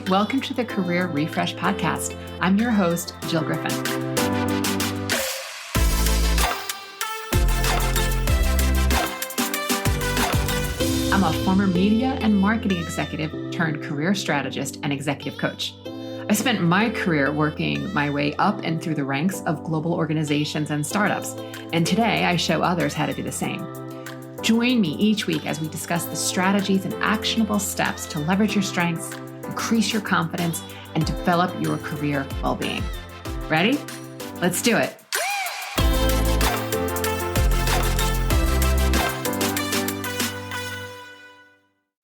Welcome to the Career Refresh Podcast. I'm your host, Jill Griffin. I'm a former media and marketing executive turned career strategist and executive coach. I spent my career working my way up and through the ranks of global organizations and startups, and today I show others how to do the same. Join me each week as we discuss the strategies and actionable steps to leverage your strengths, increase your confidence, and develop your career well-being. Ready? Let's do it.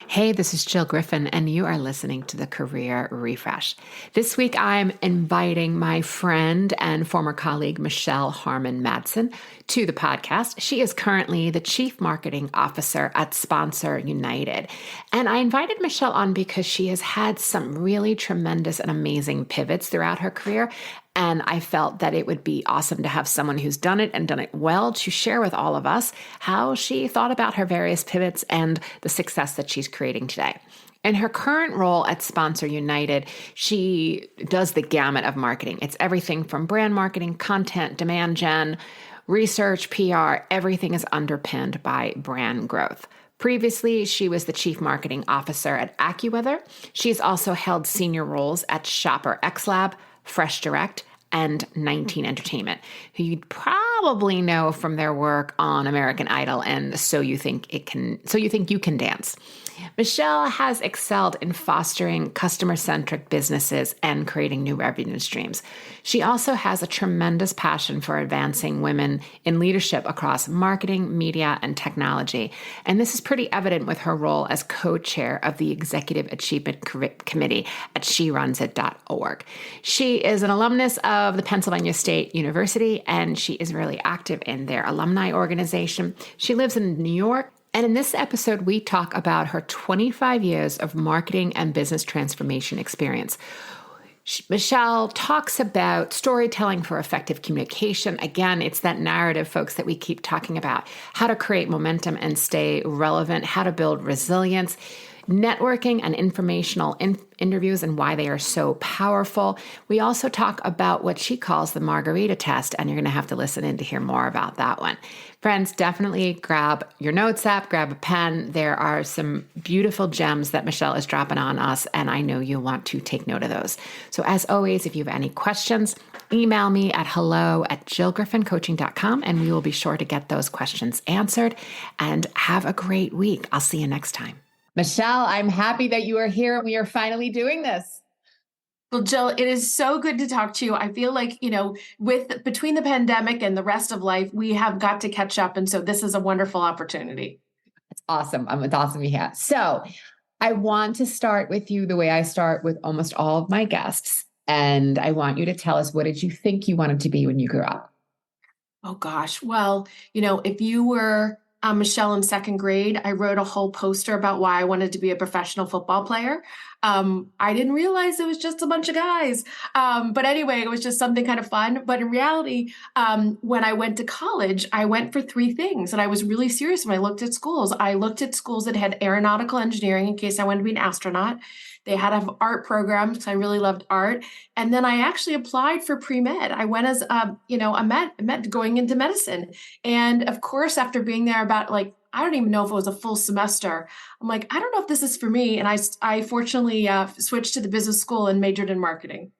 Hey, this is Jill Griffin, and you are listening to the Career Refresh. This week, I'm inviting my friend and former colleague, Michelle Harmon-Madsen, to the podcast. She is currently the Chief Marketing Officer at Sponsor United. And I invited Michelle on because she has had some really tremendous and amazing pivots throughout her career. And I felt that it would be awesome to have someone who's done it and done it well to share with all of us how she thought about her various pivots and the success that she's creating today. In her current role at Sponsor United, she does the gamut of marketing. It's everything from brand marketing, content, demand gen, research, PR, everything is underpinned by brand growth. Previously, she was the Chief Marketing Officer at AccuWeather. She's also held senior roles at Shopper XLab, Fresh Direct, and 19 Entertainment, who you'd probably know from their work on American Idol and So You Think You Can Dance. Michelle has excelled in fostering customer-centric businesses and creating new revenue streams. She also has a tremendous passion for advancing women in leadership across marketing, media, and technology. And this is pretty evident with her role as co-chair of the Executive Achievement Committee at sherunsit.org. She is an alumnus of the Pennsylvania State University, and she is really active in their alumni organization. She lives in New York. And in this episode, we talk about her 25 years of marketing and business transformation experience. Michelle talks about storytelling for effective communication. Again, it's that narrative, folks, that we keep talking about. How to create momentum and stay relevant, how to build resilience, networking and informational interviews and why they are so powerful. We also talk about what she calls the margarita test, and you're going to have to listen in to hear more about that one. Friends, definitely grab your notes app, grab a pen. There are some beautiful gems that Michelle is dropping on us, and I know you'll want to take note of those. So as always, if you have any questions, email me at hello@jillgriffincoaching.com, and we will be sure to get those questions answered. And have a great week. I'll see you next time. Michelle, I'm happy that you are here and we are finally doing this. Well, Jill, it is so good to talk to you. I feel like, between the pandemic and the rest of life, we have got to catch up. And so this is a wonderful opportunity. It's awesome. It's awesome to have. So I want to start with you the way I start with almost all of my guests. And I want you to tell us, what did you think you wanted to be when you grew up? Oh, gosh. Well, if you were Michelle in second grade, I wrote a whole poster about why I wanted to be a professional football player. I didn't realize it was just a bunch of guys. But anyway, it was just something kind of fun. But in reality, when I went to college, I went for three things. And I was really serious when I looked at schools. I looked at schools that had aeronautical engineering in case I wanted to be an astronaut. They had to have art programs because I really loved art. And then I actually applied for pre-med. I went as, a med going into medicine. And of course, after being there about I don't even know if it was a full semester, I'm like, I don't know if this is for me. And I fortunately switched to the business school and majored in marketing.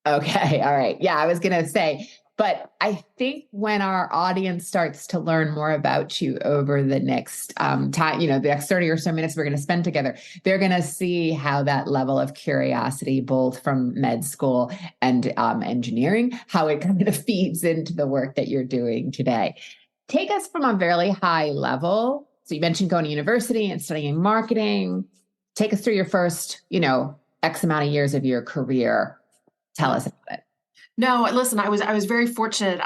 Okay. All right. Yeah, I was going to say, but I think when our audience starts to learn more about you over the next time, the next 30 or so minutes we're going to spend together, they're going to see how that level of curiosity, both from med school and engineering, how it kind of feeds into the work that you're doing today. Take us from a very high level. So you mentioned going to university and studying marketing. Take us through your first, X amount of years of your career. Tell us about it. No, listen, I was very fortunate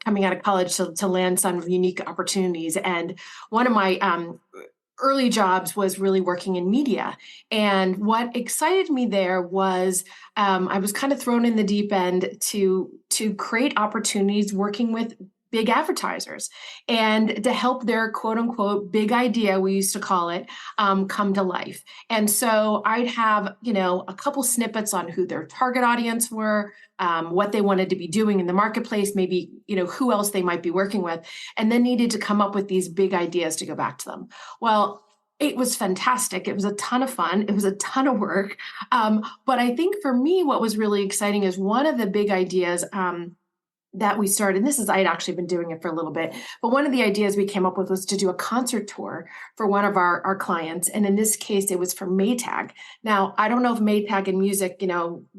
coming out of college to land some unique opportunities. And one of my early jobs was really working in media. And what excited me there was I was kind of thrown in the deep end to create opportunities working with big advertisers and to help their quote unquote big idea, we used to call it, come to life. And so I'd have, a couple snippets on who their target audience were, what they wanted to be doing in the marketplace, maybe, who else they might be working with, and then needed to come up with these big ideas to go back to them. Well, it was fantastic. It was a ton of fun. It was a ton of work. But I think for me, what was really exciting is one of the big ideas that we started, and I had actually been doing it for a little bit, but one of the ideas we came up with was to do a concert tour for one of our clients. And in this case, it was for Maytag. Now, I don't know if Maytag and music,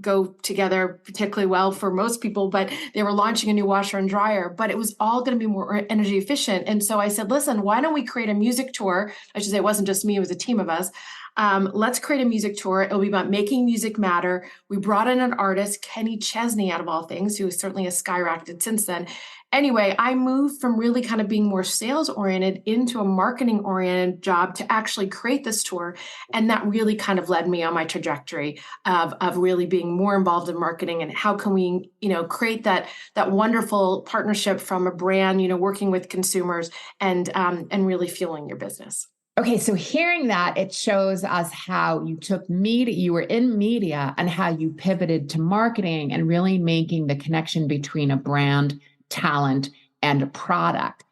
go together particularly well for most people, but they were launching a new washer and dryer, but it was all going to be more energy efficient. And so I said, listen, why don't we create a music tour? I should say it wasn't just me, it was a team of us. Let's create a music tour. It'll be about making music matter. We brought in an artist, Kenny Chesney, out of all things, who certainly has skyrocketed since then. Anyway, I moved from really kind of being more sales oriented into a marketing oriented job to actually create this tour. And that really kind of led me on my trajectory of really being more involved in marketing and how can we, create that wonderful partnership from a brand, working with consumers and really fueling your business. Okay, so hearing that, it shows us how you took media, you were in media, and how you pivoted to marketing and really making the connection between a brand, talent, and a product.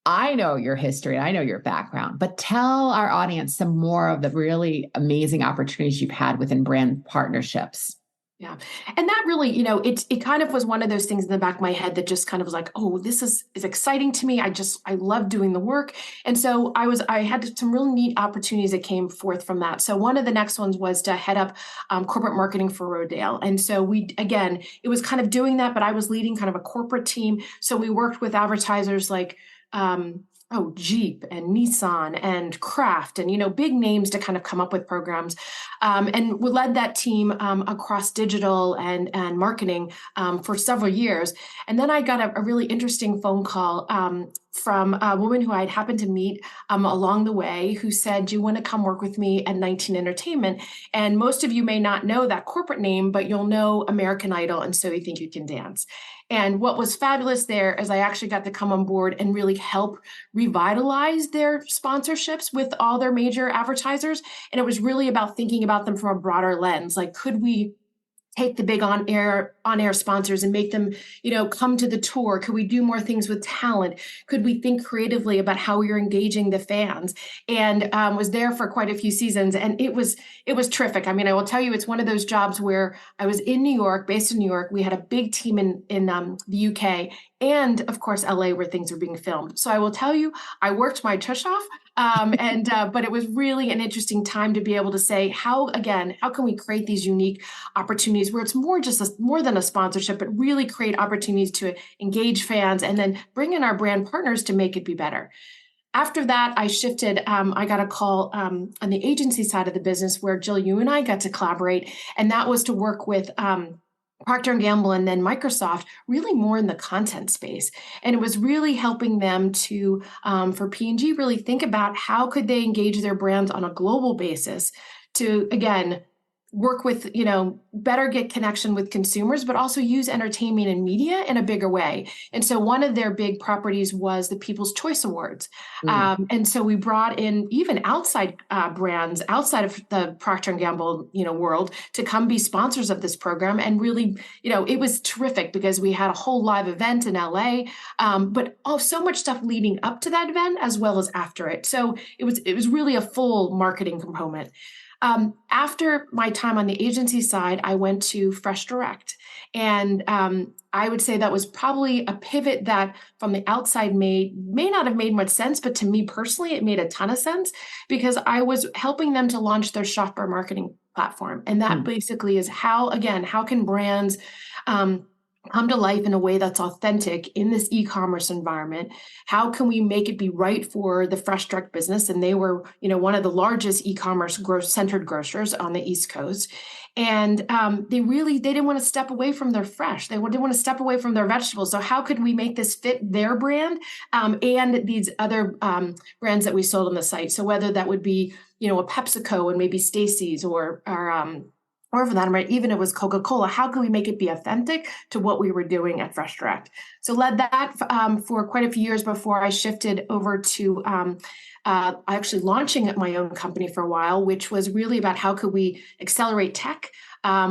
I know your history, I know your background, but tell our audience some more of the really amazing opportunities you've had within brand partnerships. Yeah. And that really, it kind of was one of those things in the back of my head that just kind of was like, oh, this is exciting to me. I love doing the work. And so I had some really neat opportunities that came forth from that. So one of the next ones was to head up corporate marketing for Rodale. And so it was kind of doing that, but I was leading kind of a corporate team. So we worked with advertisers like, Jeep and Nissan and Kraft and, big names to kind of come up with programs. And we led that team across digital and marketing for several years. And then I got a really interesting phone call from a woman who I'd happened to meet along the way who said, do you want to come work with me at 19 Entertainment? And most of you may not know that corporate name, but you'll know American Idol and So You Think You Can Dance. And what was fabulous there is I actually got to come on board and really help revitalize their sponsorships with all their major advertisers. And it was really about thinking about them from a broader lens. Like, could we take the big on-air sponsors and make them, come to the tour? Could we do more things with talent? Could we think creatively about how we are engaging the fans? And was there for quite a few seasons. And it was terrific. I mean, I will tell you, it's one of those jobs where I was in New York, based in New York. We had a big team in the UK and of course, LA, where things were being filmed. So I will tell you, I worked my tush off. But it was really an interesting time to be able to say, how can we create these unique opportunities where it's more than a sponsorship, but really create opportunities to engage fans and then bring in our brand partners to make it be better. After that, I shifted. I got a call on the agency side of the business where Jill, you and I got to collaborate, and that was to work with Procter & Gamble and then Microsoft, really more in the content space. And it was really helping them to, for P&G, really think about how could they engage their brands on a global basis to, again, work with, better get connection with consumers, but also use entertainment and media in a bigger way. And so one of their big properties was the People's Choice Awards. And so we brought in even outside brands, outside of the Procter & Gamble, world, to come be sponsors of this program. And really, it was terrific because we had a whole live event in LA, but so much stuff leading up to that event as well as after it. So it was really a full marketing component. After my time on the agency side, I went to Fresh Direct. And I would say that was probably a pivot that from the outside may not have made much sense, but to me personally, it made a ton of sense because I was helping them to launch their shopper marketing platform. And that basically is how can brands come to life in a way that's authentic in this e-commerce environment? How can we make it be right for the Fresh Direct business? And they were, one of the largest e-commerce centered grocers on the East Coast. And they didn't want to step away from their fresh. They didn't want to step away from their vegetables. So how could we make this fit their brand and these other brands that we sold on the site? So whether that would be, a PepsiCo and maybe Stacy's or or for that matter, even if it was Coca-Cola, how could we make it be authentic to what we were doing at Fresh Direct? So led that for quite a few years before I shifted over to actually launching my own company for a while, which was really about how could we accelerate tech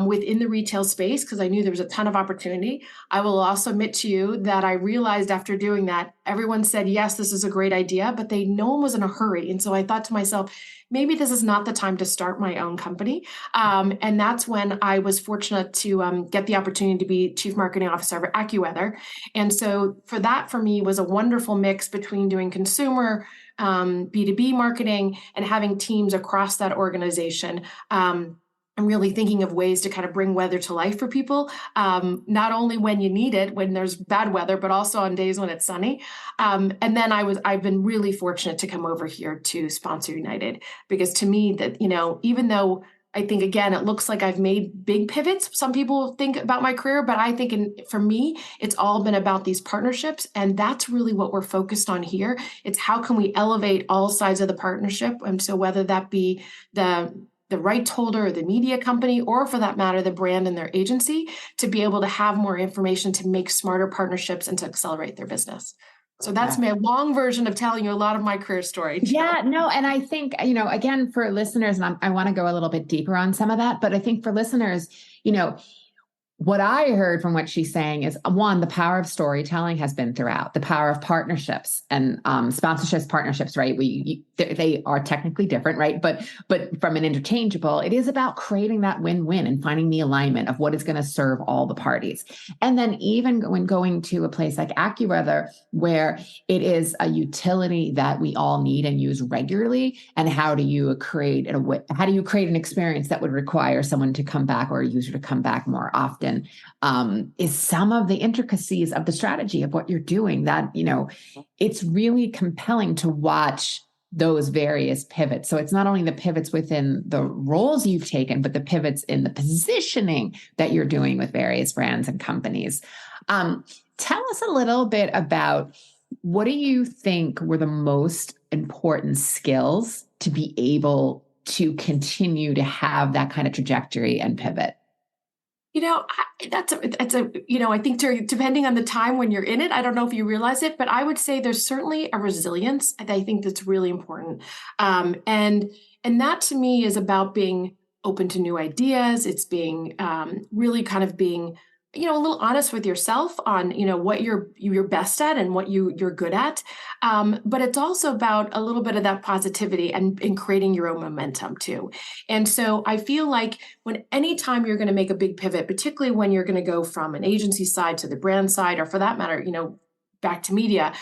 within the retail space, because I knew there was a ton of opportunity. I will also admit to you that I realized after doing that, everyone said, yes, this is a great idea, but no one was in a hurry. And so I thought to myself, maybe this is not the time to start my own company. And that's when I was fortunate to get the opportunity to be Chief Marketing Officer of AccuWeather. And so for me, was a wonderful mix between doing consumer B2B marketing and having teams across that organization. And really thinking of ways to kind of bring weather to life for people, not only when you need it, when there's bad weather, but also on days when it's sunny. And then I've been really fortunate to come over here to Sponsor United, because to me that, even though I think, again, it looks like I've made big pivots. Some people think about my career, but I think for me, it's all been about these partnerships. And that's really what we're focused on here. It's how can we elevate all sides of the partnership? And so whether that be the rights holder or the media company, or for that matter, the brand and their agency, to be able to have more information to make smarter partnerships and to accelerate their business. So that's my long version of telling you a lot of my career story, Jill. Yeah, no. And I think, again, for listeners, and I want to go a little bit deeper on some of that, but I think for listeners, what I heard from what she's saying is, one, the power of storytelling has been throughout, the power of partnerships and sponsorships, partnerships, right? They are technically different, right? But from an interchangeable, it is about creating that win-win and finding the alignment of what is going to serve all the parties. And then even when going to a place like AccuWeather, where it is a utility that we all need and use regularly, and how do you create an experience that would require someone to come back or a user to come back more often? Is some of the intricacies of the strategy of what you're doing that, it's really compelling to watch those various pivots. So it's not only the pivots within the roles you've taken, but the pivots in the positioning that you're doing with various brands and companies. Tell us a little bit about, what do you think were the most important skills to be able to continue to have that kind of trajectory and pivot? I think depending on the time when you're in it, I don't know if you realize it, but I would say there's certainly a resilience that I think that's really important. And that to me is about being open to new ideas. It's being really kind of being, a little honest with yourself on, what you're best at and what you're good at. But it's also about a little bit of that positivity and creating your own momentum too. And so I feel like anytime you're going to make a big pivot, particularly when you're going to go from an agency side to the brand side, or for that matter, back to media,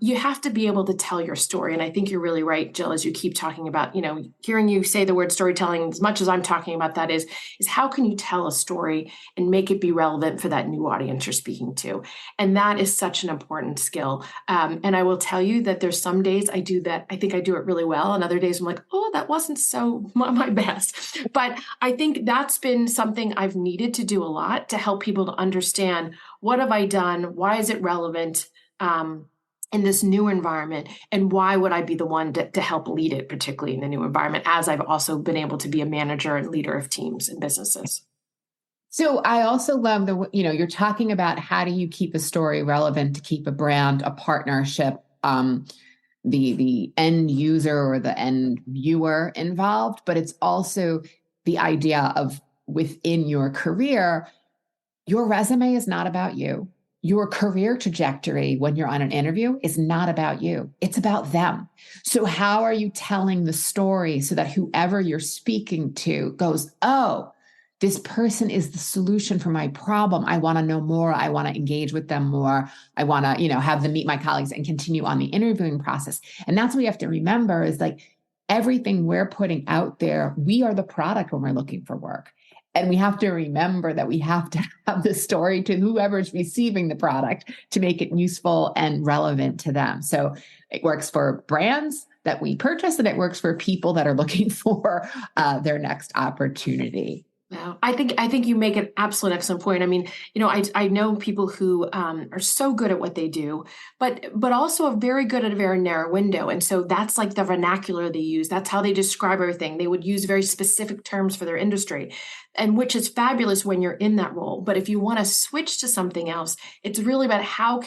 you have to be able to tell your story. And I think you're really right, Jill, as you keep talking about, hearing you say the word storytelling, as much as I'm talking about that is how can you tell a story and make it be relevant for that new audience you're speaking to? And that is such an important skill. And I will tell you that there's some days I do that. I think I do it really well. And other days I'm like, oh, that wasn't so my best. But I think that's been something I've needed to do a lot to help people to understand, what have I done? Why is it relevant in this new environment? And why would I be the one to help lead it, particularly in the new environment, as I've also been able to be a manager and leader of teams and businesses? So I also love you're talking about, how do you keep a story relevant to keep a brand, a partnership, the end user or the end viewer involved, but it's also the idea of, within your career, your resume is not about you. Your career trajectory when you're on an interview is not about you. It's about them. So how are you telling the story so that whoever you're speaking to goes, oh, this person is the solution for my problem. I want to know more. I want to engage with them more. I want to, have them meet my colleagues and continue on the interviewing process. And that's what we have to remember, is like, everything we're putting out there, we are the product when we're looking for work. And we have to remember that we have to have the story to whoever's receiving the product to make it useful and relevant to them. So it works for brands that we purchase, and it works for people that are looking for their next opportunity. Yeah, I think you make an absolute excellent point. I mean, I know people who are so good at what they do, but also are very good at a very narrow window, and so that's like the vernacular they use. That's how they describe everything. They would use very specific terms for their industry, and which is fabulous when you're in that role. But if you want to switch to something else, it's really about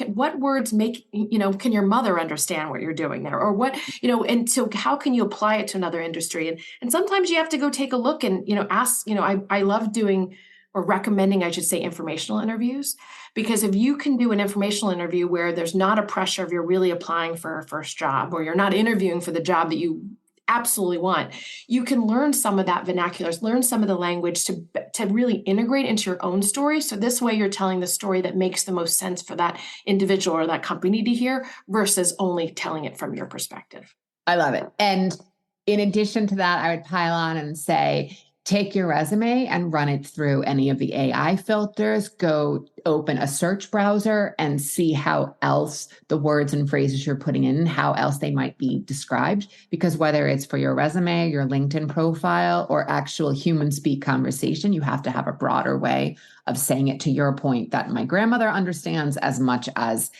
what words make can your mother understand what you're doing there, or what and so how can you apply it to another industry? And sometimes you have to go take a look and, ask, I love doing or recommending, I should say, informational interviews, because if you can do an informational interview where there's not a pressure of you're really applying for a first job, or you're not interviewing for the job that you absolutely want, you can learn some of that vernacular, learn some of the language to really integrate into your own story. So this way you're telling the story that makes the most sense for that individual or that company to hear versus only telling it from your perspective. I love it. And in addition to that, I would pile on and say, take your resume and run it through any of the AI filters. Go open a search browser and see how else the words and phrases you're putting in, how else they might be described. Because whether it's for your resume, your LinkedIn profile, or actual human speak conversation, you have to have a broader way of saying it, to your point, that my grandmother understands as much as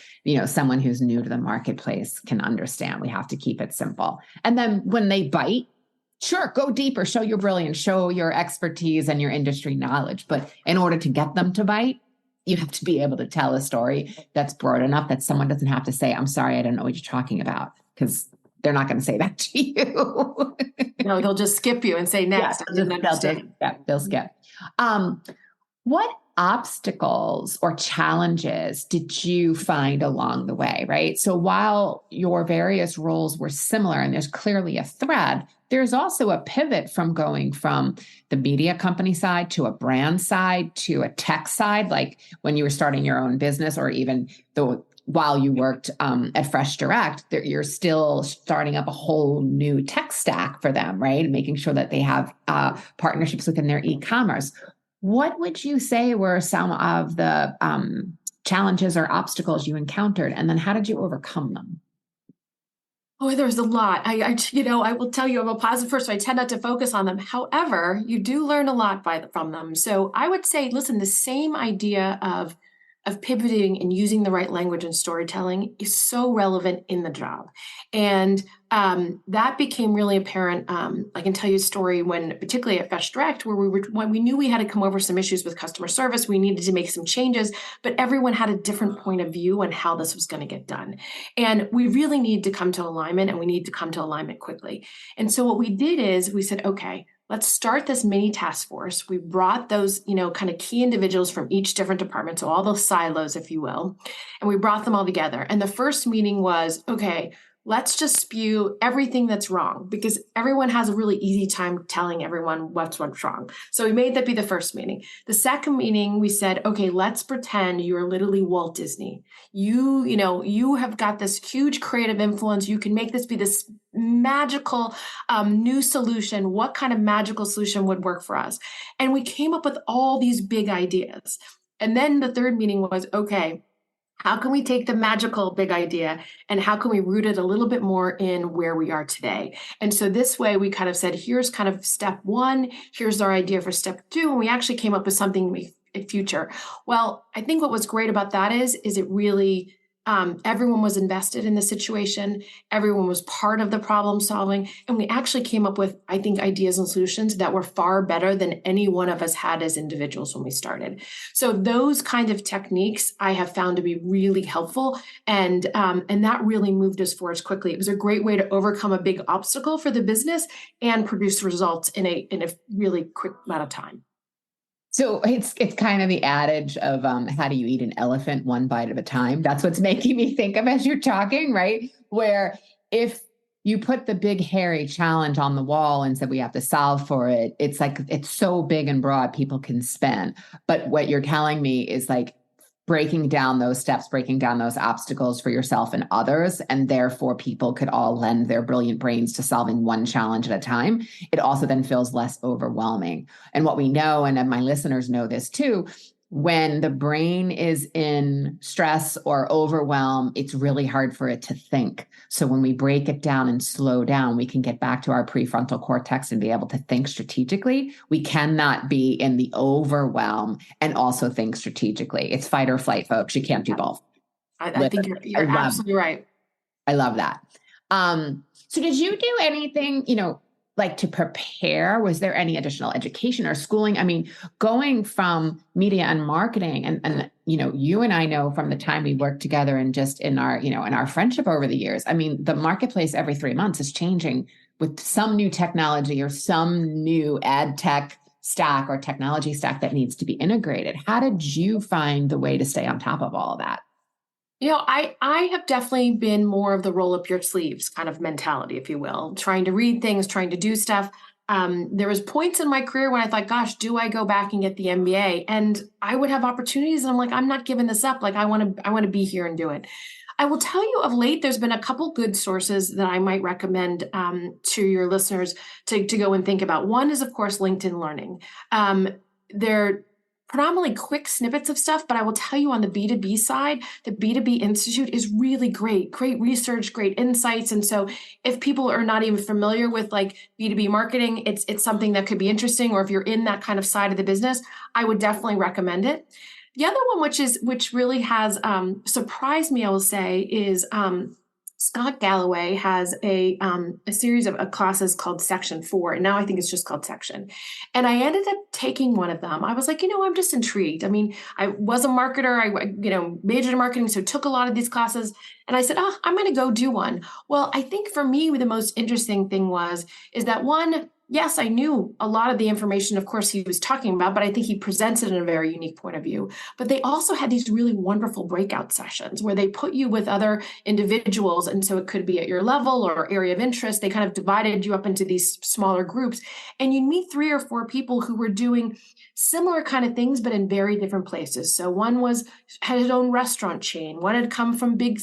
someone who's new to the marketplace can understand. We have to keep it simple. And then when they bite, sure, go deeper, show your brilliance, show your expertise and your industry knowledge. But in order to get them to bite, you have to be able to tell a story that's broad enough that someone doesn't have to say, I'm sorry, I don't know what you're talking about, because they're not going to say that to you. No, they'll just skip you and say next. I didn't understand. They'll skip. What obstacles or challenges did you find along the way, right? So while your various roles were similar and there's clearly a thread, there's also a pivot from going from the media company side to a brand side to a tech side, like when you were starting your own business, or even while you worked at Fresh Direct, you're still starting up a whole new tech stack for them, right? Making sure that they have partnerships within their e-commerce. What would you say were some of the challenges or obstacles you encountered, and then how did you overcome them? Oh, there's a lot. I will tell you, I'm a positive person. So I tend not to focus on them. However, you do learn a lot from them. So I would say, listen, the same idea of pivoting and using the right language and storytelling is so relevant in the job. And that became really apparent. I can tell you a story particularly at Fresh Direct, where when we knew we had to come over some issues with customer service, we needed to make some changes, but everyone had a different point of view on how this was going to get done. And we really need to come to alignment, and we need to come to alignment quickly. And so what we did is we said, okay, let's start this mini task force. We brought those, kind of key individuals from each different department, so all those silos, if you will, and we brought them all together. And the first meeting was, okay, let's just spew everything that's wrong, because everyone has a really easy time telling everyone what's wrong. So we made that be the first meeting. The second meeting, we said, okay, let's pretend you're literally Walt Disney. You have got this huge creative influence. You can make this be this magical new solution. What kind of magical solution would work for us? And we came up with all these big ideas. And then the third meeting was, okay, how can we take the magical big idea and how can we root it a little bit more in where we are today? And so this way we kind of said, here's kind of step one, here's our idea for step two. And we actually came up with something in future. Well, I think what was great about that is it really, everyone was invested in the situation. Everyone was part of the problem solving. And we actually came up with, I think, ideas and solutions that were far better than any one of us had as individuals when we started. So those kind of techniques I have found to be really helpful. And that really moved us forward quickly. It was a great way to overcome a big obstacle for the business and produce results in a really quick amount of time. So it's kind of the adage of how do you eat an elephant one bite at a time? That's what's making me think of as you're talking, right? Where if you put the big hairy challenge on the wall and said we have to solve for it, it's like it's so big and broad people can spin. But what you're telling me is like breaking down those steps, breaking down those obstacles for yourself and others, and therefore people could all lend their brilliant brains to solving one challenge at a time. It also then feels less overwhelming. And what we know, and my listeners know this too, when the brain is in stress or overwhelm, it's really hard for it to think. So when we break it down and slow down, we can get back to our prefrontal cortex and be able to think strategically. We cannot be in the overwhelm and also think strategically. It's fight or flight, folks. You can't do both. I think you're absolutely right. I love that. So did you do anything, like to prepare? Was there any additional education or schooling? I mean, going from media and marketing and you and I know from the time we worked together and just in our, in our friendship over the years, I mean, the marketplace every 3 months is changing with some new technology or some new ad tech stack or technology stack that needs to be integrated. How did you find the way to stay on top of all of that? I have definitely been more of the roll up your sleeves kind of mentality, if you will, trying to read things, trying to do stuff. There was points in my career when I thought, gosh, do I go back and get the MBA? And I would have opportunities and I'm like, I'm not giving this up. Like I want to be here and do it. I will tell you of late, there's been a couple good sources that I might recommend to your listeners to go and think about. One is, of course, LinkedIn Learning. They're predominantly quick snippets of stuff, but I will tell you on the B2B side, the B2B Institute is really great research, great insights. And so if people are not even familiar with like B2B marketing, it's something that could be interesting. Or if you're in that kind of side of the business, I would definitely recommend it. The other one, which really has surprised me, I will say, is Scott Galloway has a series of classes called Section 4, and now I think it's just called Section. And I ended up taking one of them. I was like, I'm just intrigued. I mean, I was a marketer. I majored in marketing, so took a lot of these classes. And I said, I'm going to go do one. Well, I think for me, the most interesting thing is that one, yes, I knew a lot of the information, of course, he was talking about, but I think he presents it in a very unique point of view. But they also had these really wonderful breakout sessions where they put you with other individuals. And so it could be at your level or area of interest. They kind of divided you up into these smaller groups. And you'd meet 3 or 4 people who were doing similar kind of things, but in very different places. So one had his own restaurant chain. One had come from big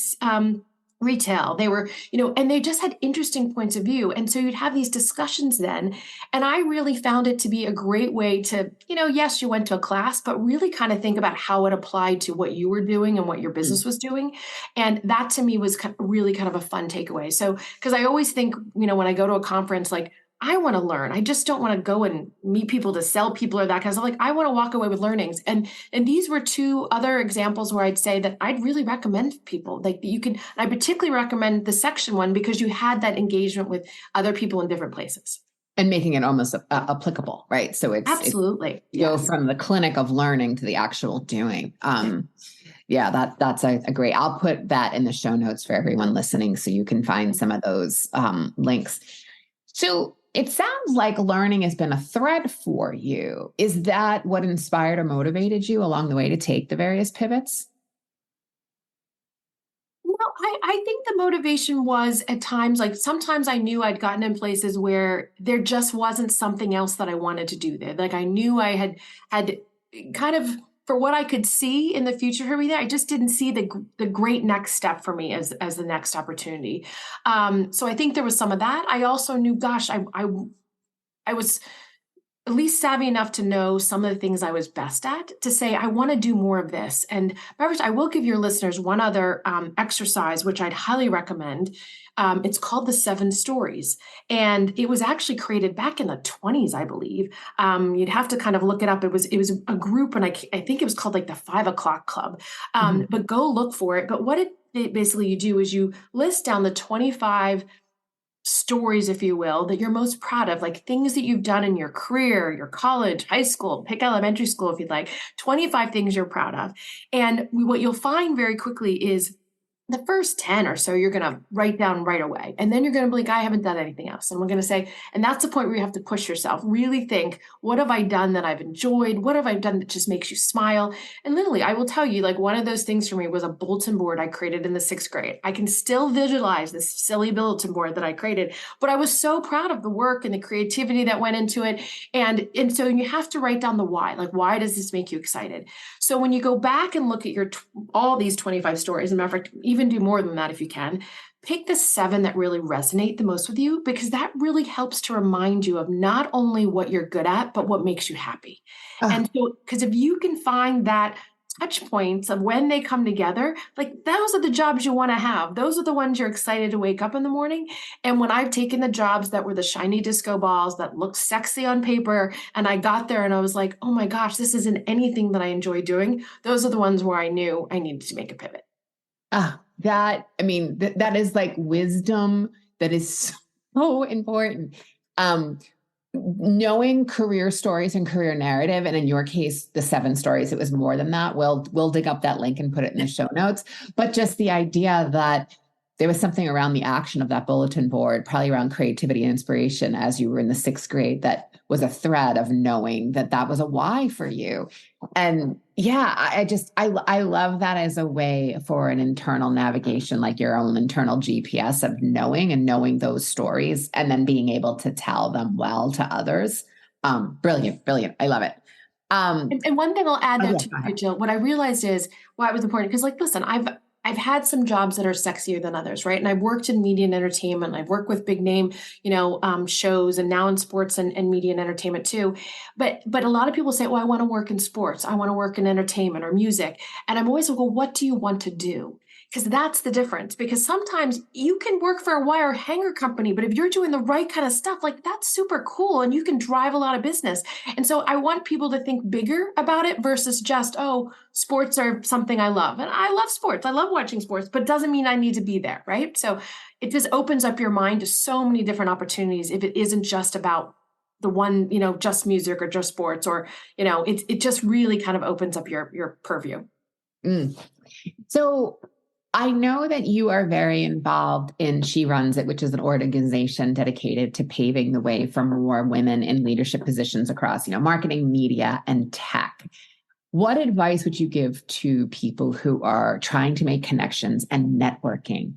retail. They were, and they just had interesting points of view. And so you'd have these discussions then. And I really found it to be a great way to, yes, you went to a class, but really kind of think about how it applied to what you were doing and what your business was doing. And that to me was really kind of a fun takeaway. So, because I always think, when I go to a conference, like, I want to learn. I just don't want to go and meet people to sell people or that kind of stuff. Like I want to walk away with learnings. And these were 2 other examples where I'd say that I'd really recommend people. Like you can, I particularly recommend the Section one because you had that engagement with other people in different places. And making it almost applicable, right? So it's absolutely go from the clinic of learning to the actual doing. Yeah, that's a great. I'll put that in the show notes for everyone listening, so you can find some of those links. So it sounds like learning has been a thread for you. Is that what inspired or motivated you along the way to take the various pivots? No, I think the motivation was at times, like sometimes I knew I'd gotten in places where there just wasn't something else that I wanted to do there. Like I knew I had kind of, for what I could see in the future for me there, I just didn't see the great next step for me as the next opportunity. So I think there was some of that. I also knew, gosh, I was at least savvy enough to know some of the things I was best at to say, I want to do more of this. And I will give your listeners one other exercise, which I'd highly recommend. It's called the 7 Stories. And it was actually created back in the 20s, I believe. You'd have to kind of look it up. It was a group, and I think it was called like the 5 o'clock club. But go look for it. But what it basically you do is you list down the 25 stories, if you will, that you're most proud of, like things that you've done in your career, your college, high school, pick elementary school if you'd like, 25 things you're proud of. And what you'll find very quickly is the first 10 or so, you're going to write down right away. And then you're going to be like, I haven't done anything else. And we're going to say, and that's the point where you have to push yourself, really think, what have I done that I've enjoyed? What have I done that just makes you smile? And literally, I will tell you, like one of those things for me was a bulletin board I created in the 6th grade. I can still visualize this silly bulletin board that I created, but I was so proud of the work and the creativity that went into it. And so you have to write down the why, like, why does this make you excited? So when you go back and look at all these 25 stories, as a matter of fact, even do more than that if you can, pick the 7 that really resonate the most with you, because that really helps to remind you of not only what you're good at, but what makes you happy. Ah, And so, because if you can find that touch points of when they come together, like those are the jobs you want to have. Those are the ones you're excited to wake up in the morning. And when I've taken the jobs that were the shiny disco balls that looked sexy on paper, and I got there and I was like, oh my gosh, this isn't anything that I enjoy doing. Those are the ones where I knew I needed to make a pivot. that is like wisdom that is so important. Um, Knowing career stories and career narrative, and in your case, the 7 stories, it was more than that. We'll dig up that link and put it in the show notes. But just the idea that there was something around the action of that bulletin board, probably around creativity and inspiration as you were in the 6th grade, that was a thread of knowing that that was a why for you. And yeah, I love that as a way for an internal navigation, like your own internal GPS of knowing those stories and then being able to tell them well to others. Brilliant, brilliant. I love it. And one thing I'll add Oh there yeah, too, go ahead. Jill, what I realized is why it was important. Because, like, listen, I've had some jobs that are sexier than others, right? And I've worked in media and entertainment. I've worked with big name, shows, and now in sports and media and entertainment too. But a lot of people say, "Oh, I want to work in sports. I want to work in entertainment or music." And I'm always like, "Well, what do you want to do?" Because that's the difference. Because sometimes you can work for a wire hanger company, but if you're doing the right kind of stuff, like that's super cool, and you can drive a lot of business. And so I want people to think bigger about it versus just, oh, sports are something I love. And I love sports. I love watching sports, but doesn't mean I need to be there, right? So it just opens up your mind to so many different opportunities if it isn't just about the one, just music or just sports, or, it just really kind of opens up your purview. Mm. So I know that you are very involved in She Runs It, which is an organization dedicated to paving the way for more women in leadership positions across, marketing, media, and tech. What advice would you give to people who are trying to make connections and networking?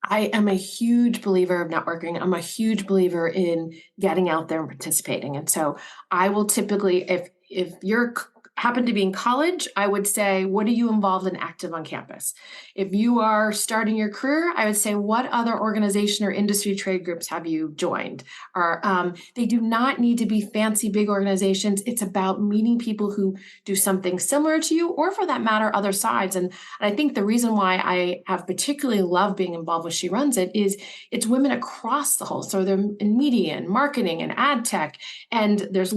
I am a huge believer of networking. I'm a huge believer in getting out there and participating. And so I will typically, if you're happen to be in college, I would say, what are you involved in active on campus? If you are starting your career, I would say, what other organization or industry trade groups have you joined? Or they do not need to be fancy big organizations. It's about meeting people who do something similar to you, or for that matter, other sides. And I think the reason why I have particularly loved being involved with She Runs It is it's women across the whole. So they're in media and marketing and ad tech, and there's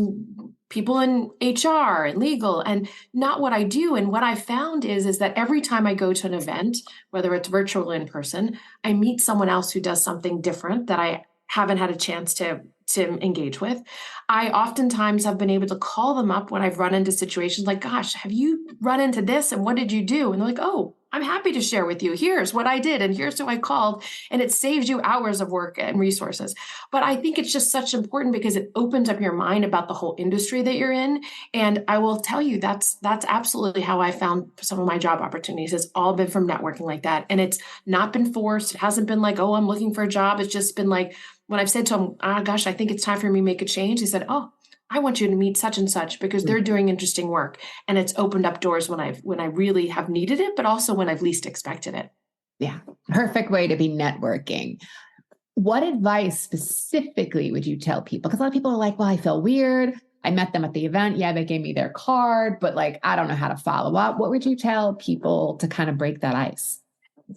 people in HR and legal, and not what I do. And what I found is that every time I go to an event, whether it's virtual or in person, I meet someone else who does something different that I haven't had a chance to engage with. I oftentimes have been able to call them up when I've run into situations like, gosh, have you run into this? And what did you do? And they're like, oh, I'm happy to share with you. Here's what I did. And here's who I called. And it saves you hours of work and resources. But I think it's just such important because it opens up your mind about the whole industry that you're in. And I will tell you, that's absolutely how I found some of my job opportunities. It's all been from networking like that. And it's not been forced. It hasn't been like, oh, I'm looking for a job. It's just been like, when I've said to them, oh, gosh, I think it's time for me to make a change, they said, oh, I want you to meet such and such because they're doing interesting work. And it's opened up doors when I really have needed it, but also when I've least expected it. Yeah, perfect way to be networking. What advice specifically would you tell people? Because a lot of people are like, well, I feel weird. I met them at the event. Yeah, they gave me their card, but like, I don't know how to follow up. What would you tell people to kind of break that ice?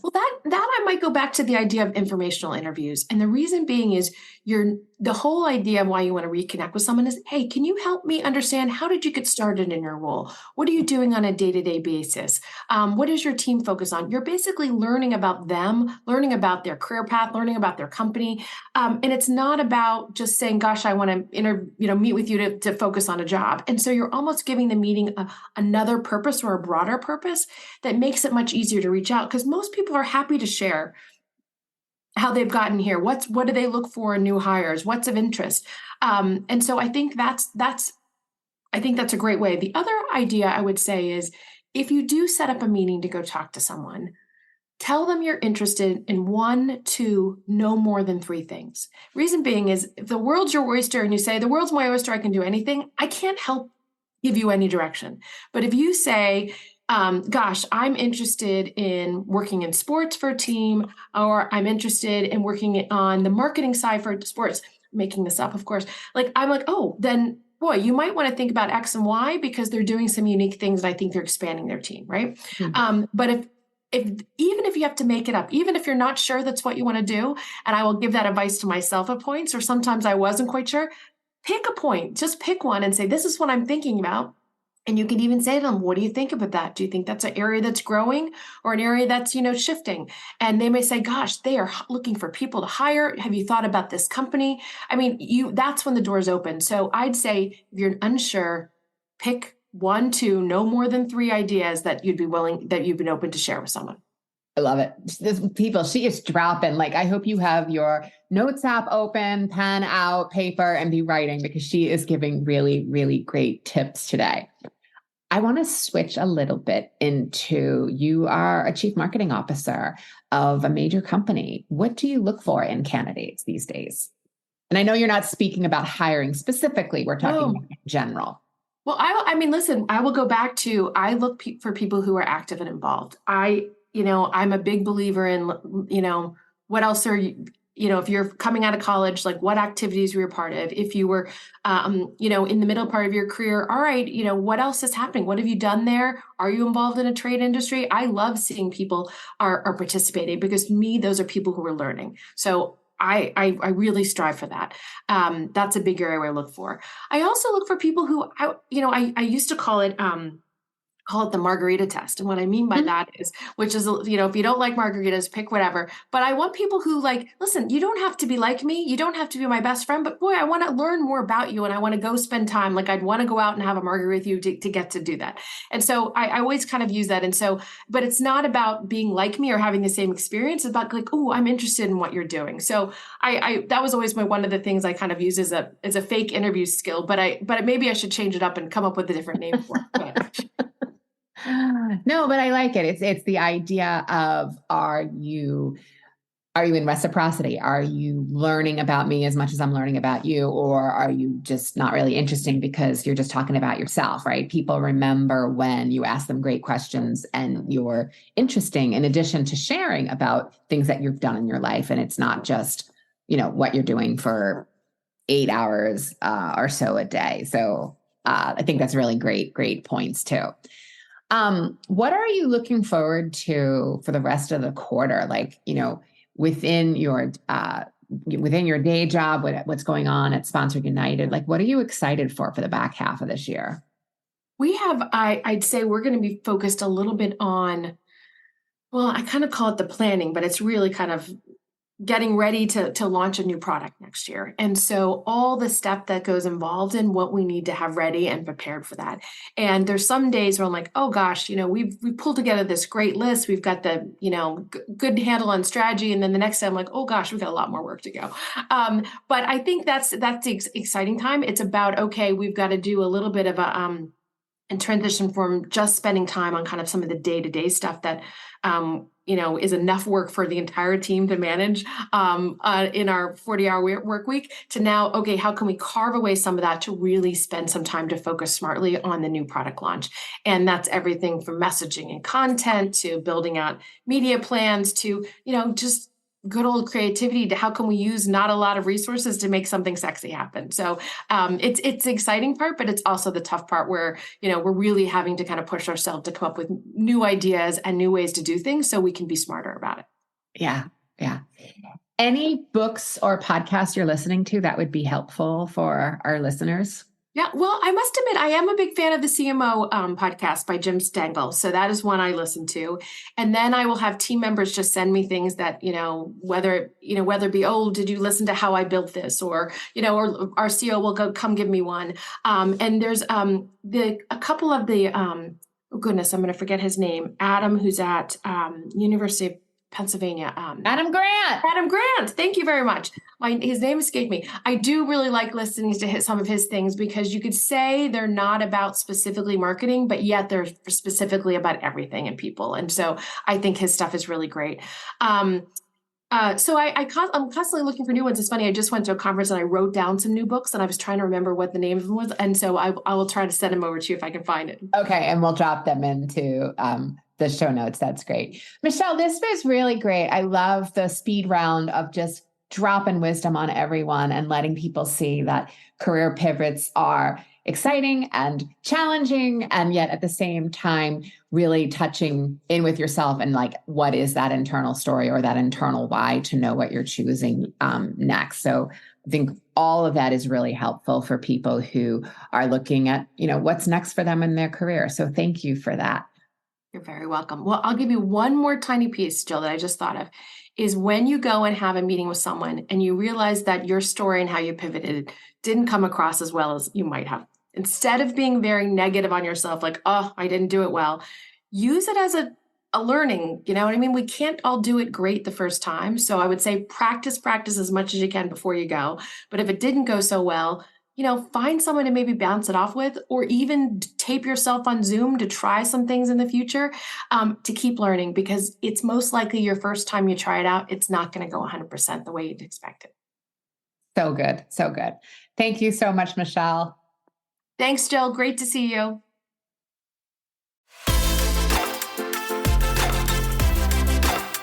Well, that I might go back to the idea of informational interviews. And the reason being is the whole idea of why you want to reconnect with someone is, hey, can you help me understand how did you get started in your role? What are you doing on a day-to-day basis? What does your team focus on? You're basically learning about them, learning about their career path, learning about their company. And it's not about just saying, gosh, I want to meet with you to focus on a job. And so you're almost giving the meeting another purpose or a broader purpose that makes it much easier to reach out, because most people are happy to share how they've gotten here. What do they look for in new hires? What's of interest? And so I think that's a great way. The other idea I would say is, if you do set up a meeting to go talk to someone, tell them you're interested in 1, 2, no more than 3 things. Reason being is, if the world's your oyster and you say, the world's my oyster, I can do anything, I can't help give you any direction. But if you say, Gosh, I'm interested in working in sports for a team, or I'm interested in working on the marketing side for sports, making this up, of course. Like, I'm like, oh, then boy, you might want to think about X and Y because they're doing some unique things. And I think they're expanding their team, right? Hmm. But if even if you have to make it up, even if you're not sure that's what you want to do, and I will give that advice to myself at points, or sometimes I wasn't quite sure, pick a point, just pick one and say, this is what I'm thinking about. And you can even say to them, what do you think about that? Do you think that's an area that's growing or an area that's, shifting? And they may say, gosh, they are looking for people to hire. Have you thought about this company? I mean, that's when the doors open. So I'd say if you're unsure, pick one, two, no more than three ideas that you've been open to share with someone. I love it. She is dropping. Like, I hope you have your notes app open, pen out, paper, and be writing because she is giving really, really great tips today. I want to switch a little bit into you are a chief marketing officer of a major company. What do you look for in candidates these days? And I know you're not speaking about hiring specifically. We're talking in general. Well, I mean, listen, I will go back to, I look for people who are active and involved. I'm a big believer in, what else are you, if you're coming out of college, like what activities were you part of? If you were, in the middle part of your career, all right, what else is happening? What have you done there? Are you involved in a trade industry? I love seeing people are participating because to me, those are people who are learning. So I really strive for that. That's a big area I look for. I also look for people who I used to call it the margarita test. And what I mean by that is, which is, if you don't like margaritas, pick whatever. But I want people who listen, you don't have to be like me. You don't have to be my best friend, but boy, I want to learn more about you. And I want to go spend time. Like I'd want to go out and have a margarita with you to get to do that. And so I always kind of use that. And so, but it's not about being like me or having the same experience. It's about oh, I'm interested in what you're doing. So that was always one of the things I kind of use as a fake interview skill, but maybe I should change it up and come up with a different name for it. No, but I like it. It's the idea of are you in reciprocity? Are you learning about me as much as I'm learning about you? Or are you just not really interesting because you're just talking about yourself, right? People remember when you ask them great questions and you're interesting in addition to sharing about things that you've done in your life. And it's not just, what you're doing for 8 hours or so a day. So I think that's really great points too. What are you looking forward to for the rest of the quarter? Like, within your day job, what's going on at Sponsor United? Like, what are you excited for the back half of this year? We have, I'd say we're going to be focused a little bit on, well, I kind of call it the planning, but it's really kind of getting ready to launch a new product next year. And so all the stuff that goes involved in what we need to have ready and prepared for that. And there's some days where I'm like, oh gosh, we've pulled together this great list. We've got the, good handle on strategy. And then the next day I'm like, oh gosh, we've got a lot more work to go. But I think that's the exciting time. It's about, okay, we've got to do a little bit of and transition from just spending time on kind of some of the day-to-day stuff that is enough work for the entire team to manage in our 40-hour work week to now, okay, how can we carve away some of that to really spend some time to focus smartly on the new product launch? And that's everything from messaging and content to building out media plans to, just good old creativity to how can we use not a lot of resources to make something sexy happen. So it's the exciting part, but it's also the tough part where, we're really having to kind of push ourselves to come up with new ideas and new ways to do things so we can be smarter about it. Yeah. Yeah. Any books or podcasts you're listening to that would be helpful for our listeners? Yeah, well, I must admit, I am a big fan of the CMO podcast by Jim Stengel. So that is one I listen to. And then I will have team members just send me things that, whether it be, oh, did you listen to how I built this? Or, or our CEO will come give me one. And there's a couple of the, oh goodness, I'm going to forget his name, Adam, who's at University of Pennsylvania. Adam Grant. Adam Grant. Thank you very much. His name escaped me. I do really like listening to some of his things because you could say they're not about specifically marketing, but yet they're specifically about everything and people. And so I think his stuff is really great. I'm constantly looking for new ones. It's funny. I just went to a conference and I wrote down some new books and I was trying to remember what the name of them was. And so I will try to send them over to you if I can find it. Okay, and we'll drop them into the show notes. That's great. Michelle, this was really great. I love the speed round of just dropping wisdom on everyone and letting people see that career pivots are exciting and challenging, and yet at the same time, really touching in with yourself and like, what is that internal story or that internal why to know what you're choosing next. So I think all of that is really helpful for people who are looking at, what's next for them in their career. So thank you for that. You're very welcome. Well, I'll give you one more tiny piece, Jill, that I just thought of, is when you go and have a meeting with someone and you realize that your story and how you pivoted didn't come across as well as you might have. Instead of being very negative on yourself, like, oh, I didn't do it well, use it as a learning. You know what I mean? We can't all do it great the first time. So I would say practice as much as you can before you go. But if it didn't go so well, find someone to maybe bounce it off with, or even tape yourself on Zoom to try some things in the future to keep learning, because it's most likely your first time you try it out, it's not going to go 100% the way you'd expect it. So good. So good. Thank you so much, Michelle. Thanks, Jill. Great to see you.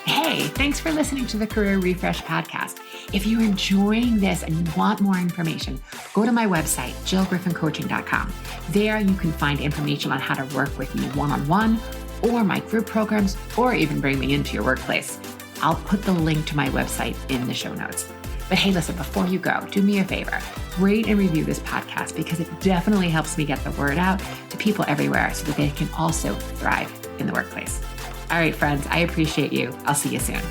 Hey, thanks for listening to the Career Refresh podcast. If you're enjoying this and you want more information, go to my website, jillgriffincoaching.com. There you can find information on how to work with me one-on-one, or my group programs, or even bring me into your workplace. I'll put the link to my website in the show notes. But hey, listen, before you go, do me a favor, rate and review this podcast, because it definitely helps me get the word out to people everywhere so that they can also thrive in the workplace. All right, friends, I appreciate you. I'll see you soon.